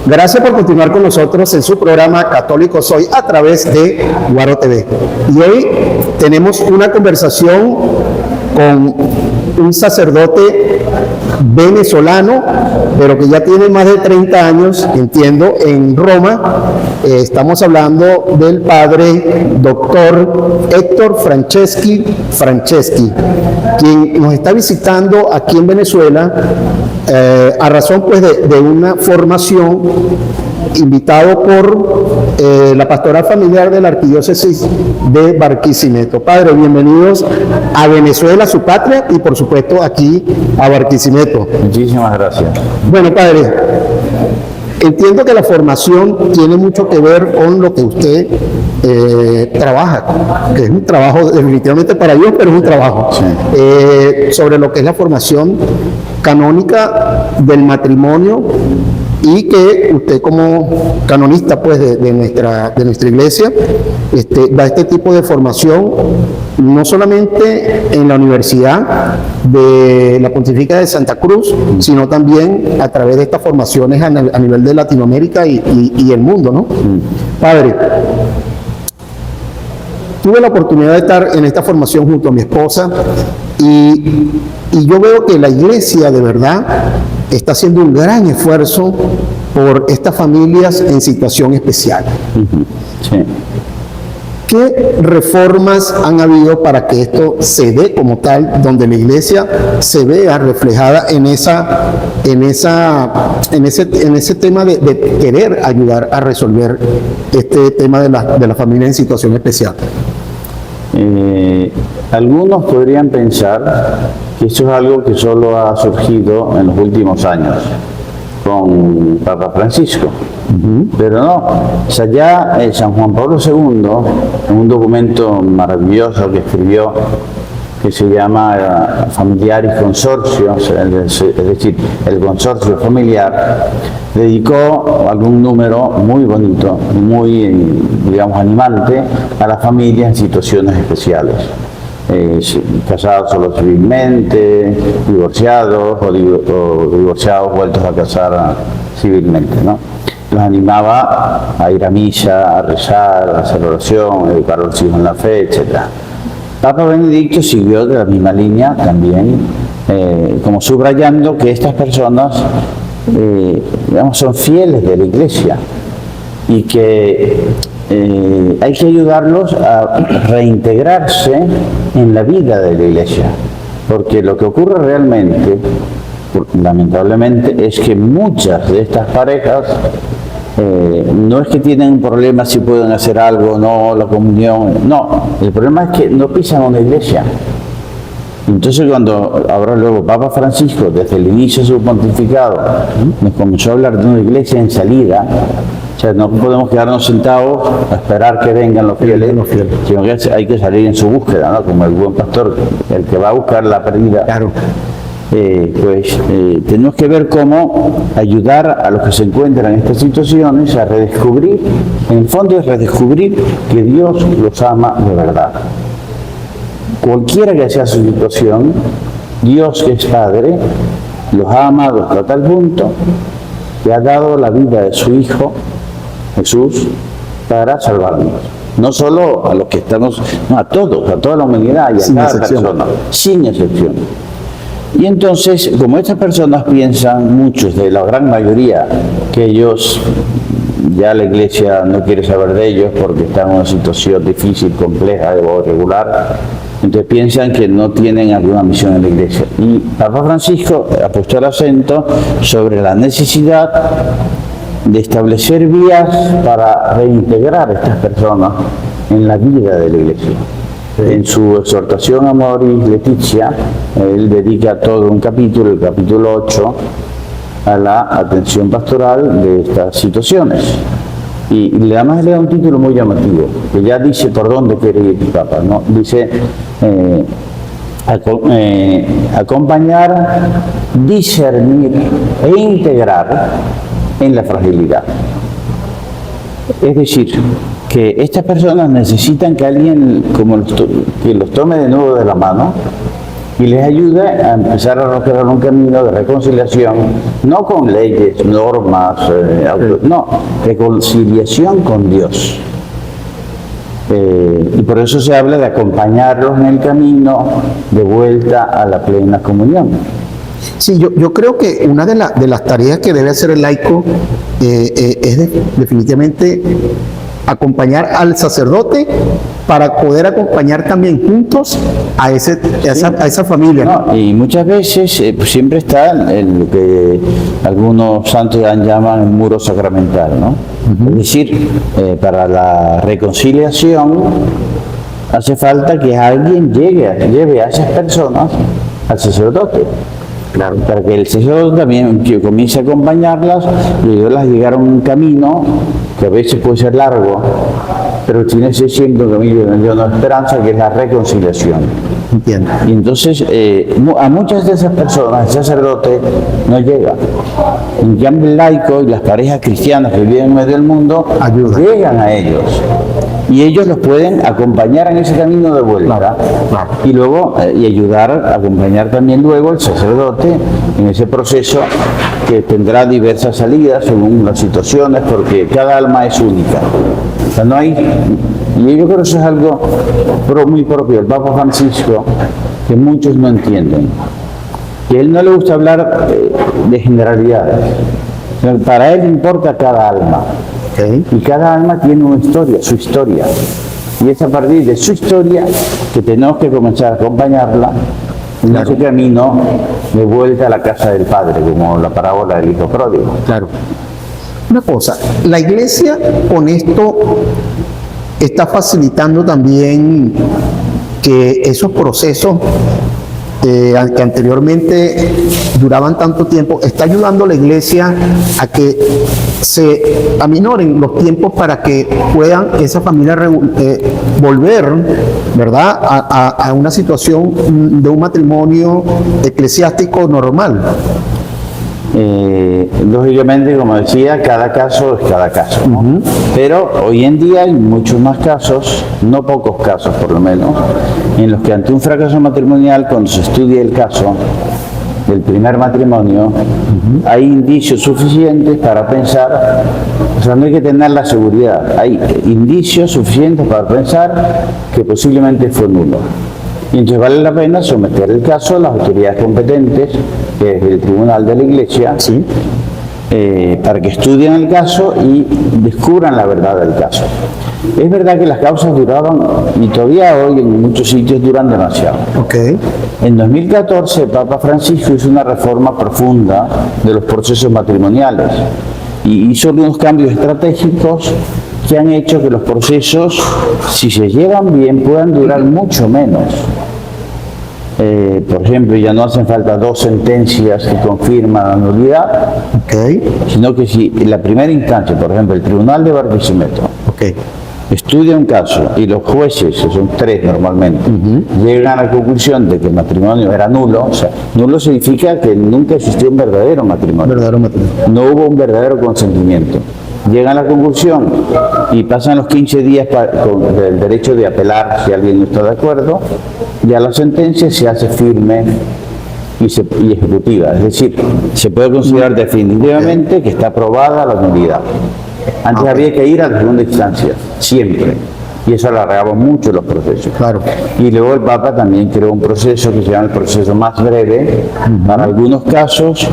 Gracias por continuar con nosotros en su programa Católico Soy a través de Guaro TV. Y hoy tenemos una conversación con un sacerdote venezolano, pero que ya tiene más de 30 años, entiendo, en Roma. Estamos hablando del padre doctor Héctor Franceschi, quien nos está visitando aquí en Venezuela a razón pues de una formación, invitado por la pastoral familiar de la arquidiócesis de Barquisimeto. Padre, bienvenidos a Venezuela, su patria, y por supuesto aquí a Barquisimeto. Muchísimas gracias. Bueno, padre, entiendo que la formación tiene mucho que ver con lo que usted trabaja, que es un trabajo definitivamente para Dios, pero es un trabajo. Sí. Sobre lo que es la formación canónica del matrimonio, y que usted como canonista pues de nuestra iglesia da este tipo de formación no solamente en la Universidad de la Pontificia de Santa Cruz, sino también a través de estas formaciones a nivel de Latinoamérica y el mundo, ¿no? Padre, tuve la oportunidad de estar en esta formación junto a mi esposa y yo veo que la iglesia de verdad está haciendo un gran esfuerzo por estas familias en situación especial. Sí. ¿Qué reformas han habido para que esto se dé como tal, donde la iglesia se vea reflejada en ese tema de querer ayudar a resolver este tema de la familia en situación especial? Algunos podrían pensar que esto es algo que solo ha surgido en los últimos años con Papa Francisco, pero no. O sea, ya San Juan Pablo II, en un documento maravilloso que escribió, que se llama Familiaris Consortio, es decir, el consorcio familiar, dedicó algún número muy bonito, muy, digamos, animante a las familias en situaciones especiales. Casados solo civilmente, divorciados o divorciados vueltos a casar civilmente, ¿no? Los animaba a ir a misa, a rezar, a hacer oración, a educar a los hijos en la fe, etc. Papa Benedicto siguió de la misma línea también, como subrayando que estas personas digamos, son fieles de la Iglesia y que hay que ayudarlos a reintegrarse en la vida de la Iglesia, porque lo que ocurre realmente, lamentablemente, es que muchas de estas parejas no es que tienen un problema si pueden hacer algo o no, la comunión, no, el problema es que no pisan una iglesia. Entonces cuando ahora luego Papa Francisco, desde el inicio de su pontificado, nos comenzó a hablar de una iglesia en salida, o sea, no podemos quedarnos sentados a esperar que vengan los fieles, sino que hay que salir en su búsqueda, ¿no? Como el buen pastor, el que va a buscar la perdida. Claro. Tenemos que ver cómo ayudar a los que se encuentran en estas situaciones a redescubrir, en el fondo es redescubrir que Dios los ama de verdad. Cualquiera que sea su situación, Dios, que es Padre, los ha amado hasta tal punto que ha dado la vida de su Hijo, Jesús, para salvarnos. No solo a los que estamos, no, a todos, a toda la humanidad y a cada persona, sin excepción. Y entonces, como estas personas piensan, muchos de la gran mayoría, que ellos, ya la Iglesia no quiere saber de ellos porque están en una situación difícil, compleja o irregular, entonces piensan que no tienen alguna misión en la Iglesia. Y Papa Francisco ha puesto el acento sobre la necesidad de establecer vías para reintegrar a estas personas en la vida de la Iglesia. En su exhortación Amoris Laetitia, él dedica todo un capítulo, el capítulo 8, a la atención pastoral de estas situaciones. Y además le da un título muy llamativo, que ya dice por dónde quiere ir el Papa, ¿no? Dice acompañar, discernir e integrar en la fragilidad. Es decir, que estas personas necesitan que alguien que los tome de nuevo de la mano y les ayude a empezar a recorrer un camino de reconciliación, no con leyes, normas, no, reconciliación con Dios. Y por eso se habla de acompañarlos en el camino de vuelta a la plena comunión. Sí, yo creo que una de las tareas que debe hacer el laico es definitivamente acompañar al sacerdote para poder acompañar también juntos a esa familia. No, y muchas veces pues siempre está lo que algunos santos llaman el muro sacramental, ¿no? Es decir, para la reconciliación hace falta que alguien lleve a esas personas al sacerdote. Claro, para que el sacerdote también comience a acompañarlas y ayudarlas a llegar a un camino que a veces puede ser largo, pero tiene ese siempre un camino de esperanza, que es la reconciliación. Entiendo. Y entonces a muchas de esas personas el sacerdote no llega. En cambio el laico y las parejas cristianas que viven en medio del mundo llegan a ellos. Y ellos los pueden acompañar en ese camino de vuelta. Claro. Y luego y ayudar a acompañar también luego al sacerdote en ese proceso, que tendrá diversas salidas según las situaciones, porque cada alma es única. O sea, no hay, y yo creo que eso es algo muy propio del Papa Francisco, que muchos no entienden. Que a él no le gusta hablar de generalidades. Para él importa cada alma. Okay. Y cada alma tiene una historia, su historia. Y es a partir de su historia que tenemos que comenzar a acompañarla en ese camino de vuelta a la casa del Padre, como la parábola del hijo pródigo. Claro. Una cosa, la Iglesia con esto está facilitando también que esos procesos que anteriormente duraban tanto tiempo, está ayudando a la Iglesia a que se aminoren los tiempos para que puedan esa familia volver, ¿verdad?, a una situación de un matrimonio eclesiástico normal. Lógicamente, como decía, cada caso es cada caso, ¿no? Pero hoy en día hay muchos más casos, no pocos casos por lo menos, en los que ante un fracaso matrimonial, cuando se estudia el caso del primer matrimonio, hay indicios suficientes para pensar, o sea, no hay que tener la seguridad, hay indicios suficientes para pensar que posiblemente fue nulo. Y entonces vale la pena someter el caso a las autoridades competentes, que es el Tribunal de la Iglesia, ¿sí?, para que estudien el caso y descubran la verdad del caso. Es verdad que las causas duraban, y todavía hoy en muchos sitios duran demasiado. Okay. En 2014 el Papa Francisco hizo una reforma profunda de los procesos matrimoniales y hizo unos cambios estratégicos que han hecho que los procesos, si se llevan bien, puedan durar mucho menos. Por ejemplo, ya no hacen falta 2 sentencias que confirman la nulidad, sino que si en la primera instancia, por ejemplo, el Tribunal de Barquisimeto, estudia un caso y los jueces, que son 3 normalmente, llegan a la conclusión de que el matrimonio era nulo, o sea, nulo significa que nunca existió un verdadero matrimonio. No hubo un verdadero consentimiento. Llegan a la conclusión y pasan los 15 días con el derecho de apelar si alguien no está de acuerdo, ya la sentencia se hace firme y ejecutiva. Es decir, se puede considerar definitivamente que está aprobada la nulidad. Antes había que ir a la segunda instancia, siempre. Y eso alargaba mucho los procesos. Claro. Y luego el Papa también creó un proceso que se llama el proceso más breve, para algunos casos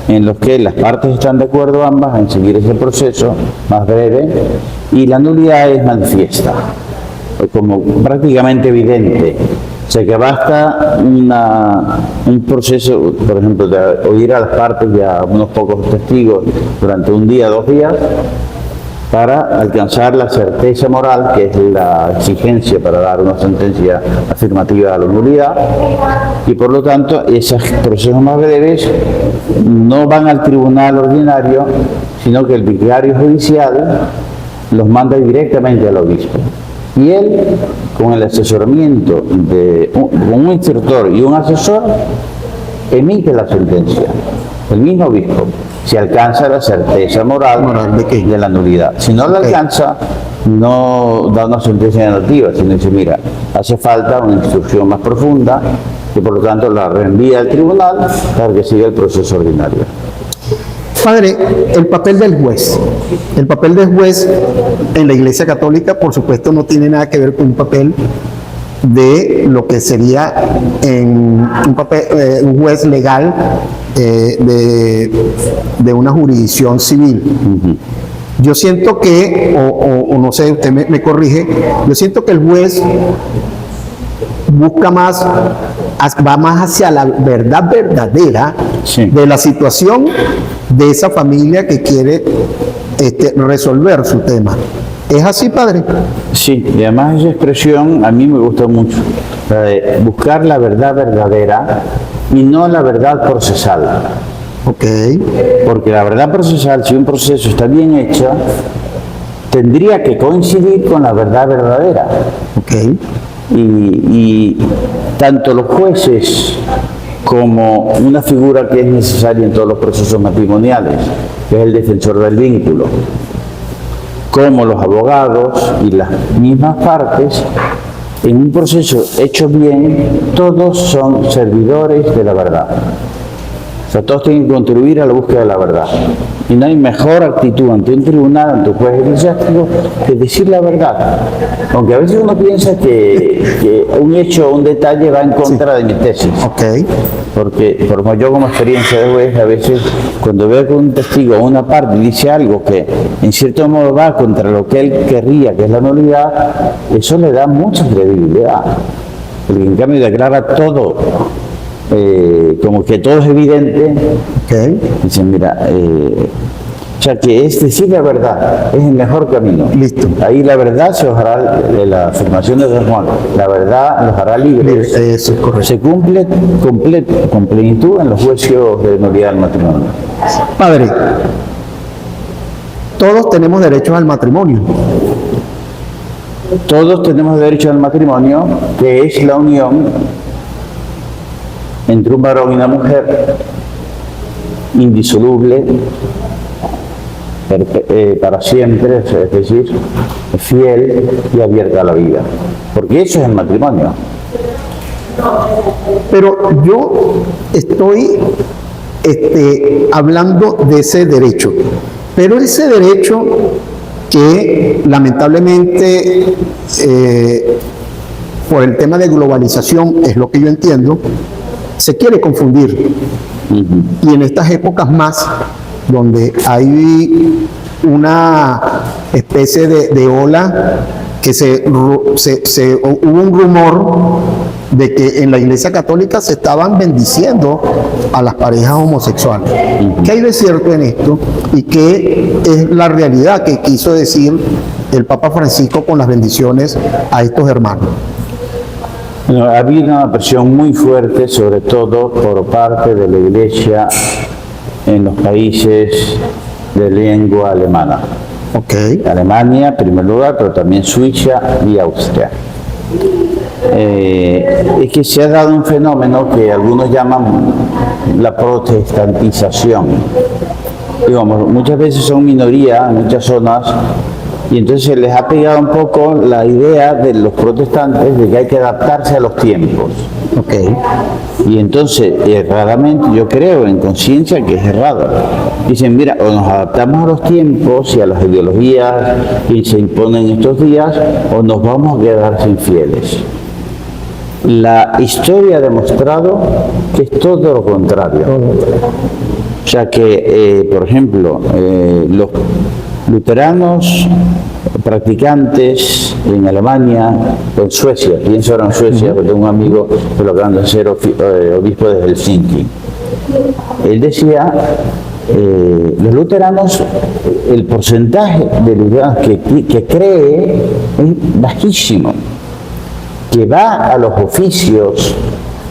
en los que las partes están de acuerdo ambas en seguir ese proceso más breve, y la nulidad es manifiesta, como prácticamente evidente. O sea que basta un proceso, por ejemplo, de oír a las partes y a unos pocos testigos durante un día, 2 días, para alcanzar la certeza moral, que es la exigencia para dar una sentencia afirmativa a la nulidad, y por lo tanto esos procesos más breves no van al tribunal ordinario, sino que el vicario judicial los manda directamente al obispo. Y él, con el asesoramiento de un instructor y un asesor, emite la sentencia, el mismo obispo, si alcanza la certeza moral de la nulidad. Si no la alcanza, no da una sentencia negativa, sino dice, mira, hace falta una instrucción más profunda, que por lo tanto la reenvía al tribunal para que siga el proceso ordinario. Padre, el papel del juez. El papel del juez en la Iglesia Católica, por supuesto, no tiene nada que ver con un papel de lo que sería en un juez legal de una jurisdicción civil. Yo siento que, o no sé, usted me corrige, yo siento que el juez busca más, va más hacia la verdad verdadera de la situación de esa familia que quiere resolver su tema. ¿Es así, padre? Sí, y además esa expresión a mí me gusta mucho, la de buscar la verdad verdadera y no la verdad procesal. Ok. Porque la verdad procesal, si un proceso está bien hecho, tendría que coincidir con la verdad verdadera. Ok. Y tanto los jueces como una figura que es necesaria en todos los procesos matrimoniales, que es el defensor del vínculo, como los abogados y las mismas partes, en un proceso hecho bien, todos son servidores de la verdad. O sea, todos tienen que contribuir a la búsqueda de la verdad. Y no hay mejor actitud ante un tribunal, ante un juez eclesiástico, que decir la verdad. Aunque a veces uno piensa que un hecho o un detalle va en contra de mi tesis. Ok. Porque yo como experiencia de juez, a veces cuando veo que un testigo o una parte dice algo que en cierto modo va contra lo que él querría, que es la nulidad, eso le da mucha credibilidad. Porque en cambio declara todo, como que todo es evidente. Okay. Dicen, mira, o sea que es decir la verdad, es el mejor camino. Listo. Ahí la verdad se os hará, de la afirmación de Don Juan, la verdad los hará libres. Eso es correcto. Se cumple con plenitud en los juicios de nulidad del matrimonio. Padre, todos tenemos derechos al matrimonio. Todos tenemos derecho al matrimonio, que es la unión entre un varón y una mujer, indisoluble, para siempre, es decir, fiel y abierta a la vida. Porque eso es el matrimonio. Pero yo estoy hablando de ese derecho. Pero ese derecho que lamentablemente por el tema de globalización, es lo que yo entiendo, se quiere confundir. Y en estas épocas más, donde hay una especie de ola que hubo un rumor de que en la Iglesia Católica se estaban bendiciendo a las parejas homosexuales. ¿Qué hay de cierto en esto? ¿Y qué es la realidad que quiso decir el Papa Francisco con las bendiciones a estos hermanos? Bueno, ha habido una presión muy fuerte, sobre todo por parte de la Iglesia en los países de lengua alemana. Okay. Alemania, en primer lugar, pero también Suiza y Austria. Es que se ha dado un fenómeno que algunos llaman la protestantización. Digamos, muchas veces son minoría en muchas zonas y entonces les ha pegado un poco la idea de los protestantes de que hay que adaptarse a los tiempos. Okay. Y entonces, erradamente, yo creo en conciencia que es errado. Dicen, mira, o nos adaptamos a los tiempos y a las ideologías que se imponen estos días, o nos vamos a quedar sin fieles. La historia ha demostrado que es todo lo contrario. O sea que, por ejemplo, los luteranos practicantes en Alemania, en Suecia, pienso ahora en Suecia, porque tengo un amigo que lo acaban de ser obispo de Helsinki. Él decía, los luteranos, el porcentaje de luteranos que cree es bajísimo, que va a los oficios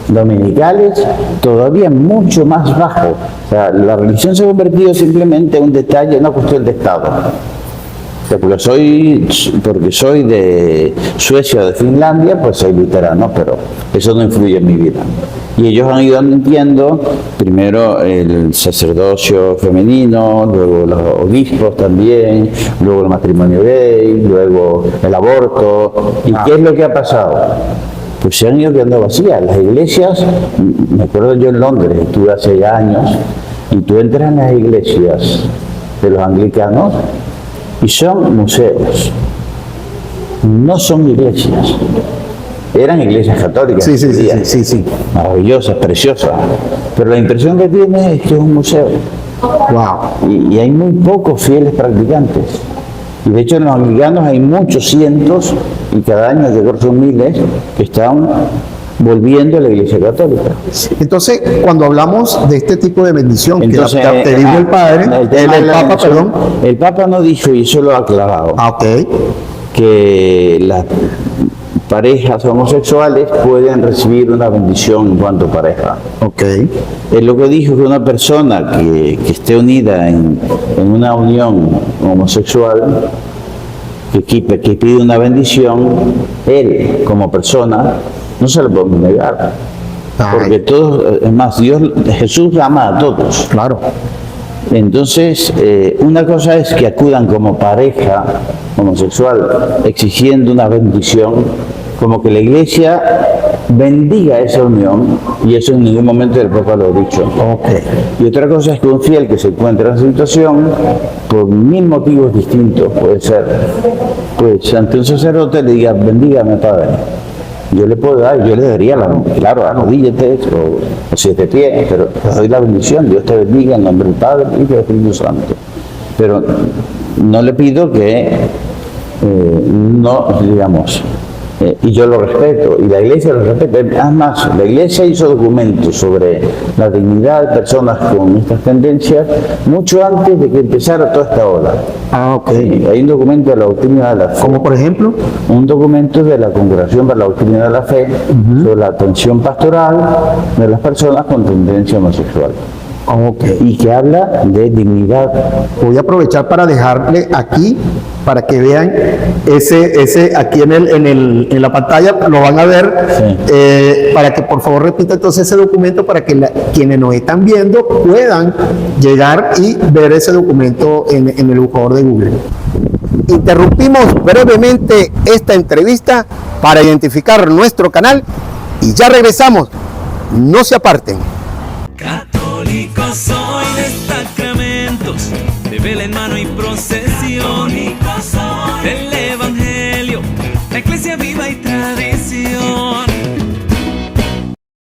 dominicales todavía mucho más bajo. O sea, la religión se ha convertido simplemente en un detalle, una cuestión de Estado. Porque soy de Suecia o de Finlandia, pues soy luterano, pero eso no influye en mi vida. Y ellos han ido admitiendo primero el sacerdocio femenino, luego los obispos también, luego el matrimonio gay, luego el aborto. ¿Y qué es lo que ha pasado? pues se han ido quedando vacías. Las iglesias, me acuerdo yo en Londres, estuve hace años, y tú entras en las iglesias de los anglicanos y son museos, no son iglesias. Eran iglesias católicas, Sí. maravillosas, preciosas, pero la impresión que tiene es que es un museo. Wow. Y hay muy pocos fieles practicantes. Y de hecho en los anglicanos hay muchos cientos, y cada año yo creo que son miles, que están volviendo a la Iglesia Católica. Entonces, cuando hablamos de este tipo de bendición, Entonces, que te dijo el padre, tema de el la Papa, bendición, perdón. el Papa no dijo, y eso lo ha aclarado, Ok. que las parejas homosexuales pueden recibir una bendición en cuanto a pareja. Ok. Él lo que dijo es que una persona que esté unida en una unión homosexual, que pide una bendición, él como persona no se lo puede negar. Porque todos, es más, Jesús ama a todos. Claro. Entonces, una cosa es que acudan como pareja homosexual exigiendo una bendición, como que la Iglesia bendiga esa unión, y eso en ningún momento el Papa lo ha dicho. Ok. Y otra cosa es que un fiel que se encuentra en esa situación, por 1000 motivos distintos, puede ser, pues ante un sacerdote le diga, bendígame, Padre. Yo le puedo dar, yo le daría, claro, arrodíllate, o si es de pie, pero te doy la bendición, Dios te bendiga en nombre del Padre, y del Espíritu Santo. Pero no le pido que no, digamos, y yo lo respeto, y la Iglesia lo respeta. Además, la Iglesia hizo documentos sobre la dignidad de personas con estas tendencias mucho antes de que empezara toda esta ola. Ok. Hay un documento de la doctrina de la fe. Como por ejemplo. Un documento de la Congregación para la Doctrina de la Fe sobre la atención pastoral de las personas con tendencia homosexual. Ok. Y que habla de dignidad. Voy a aprovechar para dejarle aquí, para que vean ese aquí en la pantalla, lo van a ver, Sí. para que por favor repita entonces ese documento para que quienes nos están viendo puedan llegar y ver ese documento en el buscador de Google. Interrumpimos brevemente esta entrevista para identificar nuestro canal y ya regresamos. No se aparten. Católico soy de sacramentos, de vela en mano y procesión. Católico soy.